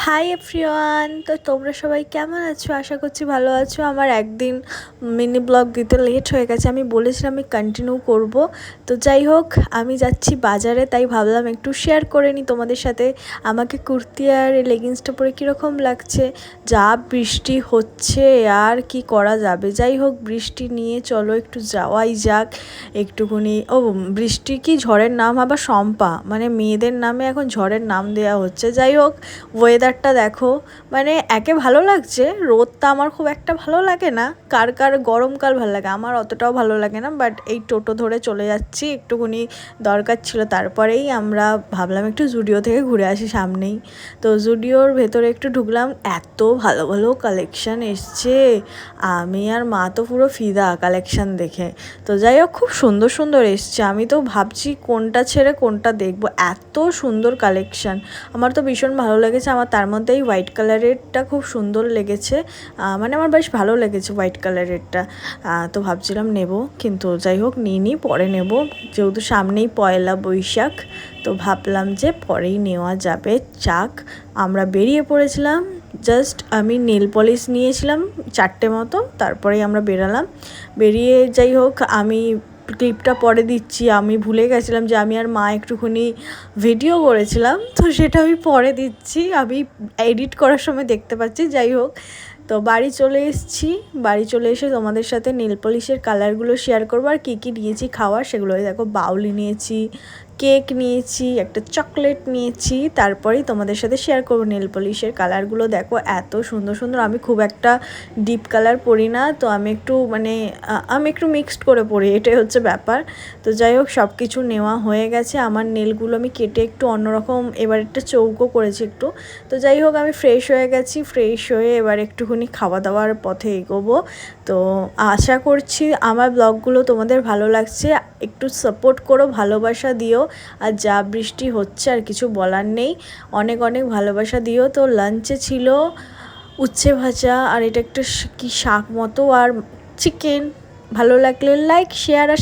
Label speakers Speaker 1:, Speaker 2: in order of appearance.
Speaker 1: Hi everyone, তো তোমরা সবাই কেমন আছো? আশা করছি ভালো আছো। আমার একদিন মিনি ব্লগ দিতে লেট হয়ে গেছে, আমি বলেছিলাম আমি কন্টিনিউ করব। তো যাই হোক, আমি যাচ্ছি বাজারে, তাই ভাবলাম একটু শেয়ার করে নিই তোমাদের সাথে আমাকে কুর্তি আর লেগিংসটা পরে কীরকম লাগছে। যা বৃষ্টি হচ্ছে আর কি করা যাবে। যাই হোক, বৃষ্টি নিয়ে চলো একটু যাওয়াই যাক একটুখানি। বৃষ্টি কি ঝড়ের নাম? আবার শম্পা, মানে মেয়েদের নামে এখন ঝড়ের নাম দেওয়া হচ্ছে। যাই হোক, ওয়েদারটা দেখো, মানে একে ভালো লাগছে। রোদটা আমার খুব একটা ভালো লাগে না, কার কার গরমকাল ভালো লাগে, আমার অতটাও ভালো লাগে না। বাট এই টোটো ধরে চলে যাচ্ছি, একটুখানি দরকার ছিল। তারপরেই আমরা ভাবলাম একটু জুডিও থেকে ঘুরে আসি সামনেই। তো জুডিওর ভেতরে একটু ঢুকলাম, এত ভালো ভালো কালেকশান এসছে, আমি আর মা তো পুরো ফিদা কালেকশান দেখে। তো যাই হোক, খুব সুন্দর সুন্দর এসছে। আমি তো ভাবছি কোনটা ছেড়ে কোনটা দেখবো, এত সুন্দর কালেকশান। আমার তো ভীষণ ভালো লেগেছে। আমার তার মধ্যে এই হোয়াইট কালারেরটা খুব সুন্দর লেগেছে, মানে আমার বেশ ভালো লেগেছে হোয়াইট কালারেরটা। তো ভাবছিলাম নেব, কিন্তু যাই হোক নিইনি, পরে নেব। যেহেতু সামনেই পয়লা বৈশাখ, তো ভাবলাম যে পরেই নেওয়া যাবে। চাক আমরা বেরিয়ে পড়েছিলাম। জাস্ট আমি নেল পলিশ নিয়েছিলাম 4টে মতো, তারপরেই আমরা বেরালাম। বেরিয়ে যাই হোক, আমি ক্লিপটা পরে দিচ্ছি। আমি ভুলে গেছিলাম যে আমি আর মা একটুখানি ভিডিও করেছিলাম, তো সেটা আমি পরে দিচ্ছি। আমি এডিট করার সময় দেখতে পাচ্ছি। যাই হোক, তো বাড়ি চলে এসেছি। বাড়ি চলে এসে তোমাদের সাথে নেল পলিশের কালারগুলো শেয়ার করবো, আর কী কী নিয়েছি খাওয়ার সেগুলো। দেখো, বাউলি নিয়েছি, কেক নিয়েছি, একটা চকলেট নিয়েছি। তারপরেই তোমাদের সাথে শেয়ার করবো নেল পলিশের কালারগুলো। দেখো এত সুন্দর সুন্দর। আমি খুব একটা ডিপ কালার পরি না, তো আমি একটু মিক্সড করে পরি, এটাই হচ্ছে ব্যাপার। তো যাই হোক, সব কিছু নেওয়া হয়ে গেছে। আমার নেলগুলো আমি কেটে একটু অন্যরকম, এবার একটা চৌকো করেছি একটু। তো যাই হোক, আমি ফ্রেশ হয়ে গেছি। ফ্রেশ হয়ে এবার একটুখানি খাওয়া দাওয়ার পথে এগোবো। তো আশা করছি আমার ব্লগগুলো তোমাদের ভালো লাগছে। একটু সাপোর্ট করো, ভালোবাসা দিও। আর যা বৃষ্টি হচ্ছে আর কিছু বলার নেই, অনেক অনেক ভালোবাসা দিও। তো লাঞ্চে ছিল উচ্ছে ভাজা, আর এটা একটা কি শাক মতো, আর চিকেন। ভালো লাগলে লাইক, শেয়ার আর